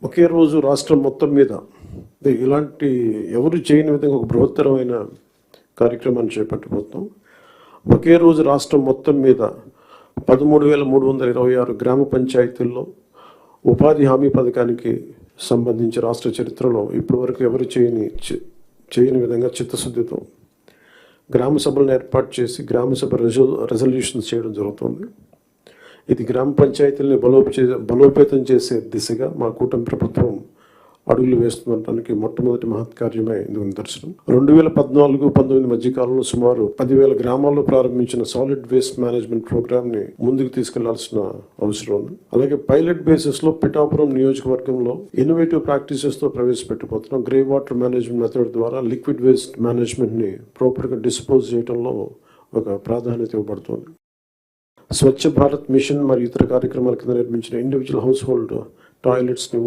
ఒకే రోజు రాష్ట్రం మొత్తం మీద ఇలాంటి ఎవరు చేయని విధంగా ఒక బృహత్తరమైన కార్యక్రమాన్ని చేపట్టబోతున్నాం. ఒకే రోజు రాష్ట్రం మొత్తం మీద 13,326 గ్రామ పంచాయతీల్లో ఉపాధి హామీ పథకానికి సంబంధించి రాష్ట్ర చరిత్రలో ఇప్పటివరకు ఎవరు చేయని విధంగా చిత్తశుద్ధితో గ్రామ సభలను ఏర్పాటు చేసి గ్రామ సభ రెజల్యూషన్స్ చేయడం జరుగుతుంది. ఇది గ్రామ పంచాయతీలని బలోపేతం చేసే దిశగా మా కూటమి ప్రభుత్వం అడుగులు వేస్తుండటానికి మొట్టమొదటి మహత్కార్యమే ఇందుకు నిదర్శనం. 2014-19 మధ్యకాలంలో సుమారు 10,000 గ్రామాల్లో ప్రారంభించిన సాలిడ్ వేస్ట్ మేనేజ్మెంట్ ప్రోగ్రామ్ని ముందుకు తీసుకెళ్లాల్సిన అవసరం ఉంది. అలాగే పైలట్ బేసిస్లో పిఠాపురం నియోజకవర్గంలో ఇన్నోవేటివ్ ప్రాక్టీసెస్తో ప్రవేశపెట్టబోతున్నాం. గ్రే వాటర్ మేనేజ్మెంట్ మెథడ్ ద్వారా లిక్విడ్ వేస్ట్ మేనేజ్మెంట్ని ప్రాపర్గా డిస్పోజ్ చేయడంలో ఒక ప్రాధాన్యత ఇవ్వబడుతుంది. స్వచ్ఛ భారత్ మిషన్ మరియు ఇతర కార్యక్రమాల కింద నిర్మించిన ఇండివిజువల్ హౌస్ హోల్డ్ టాయిలెట్స్ని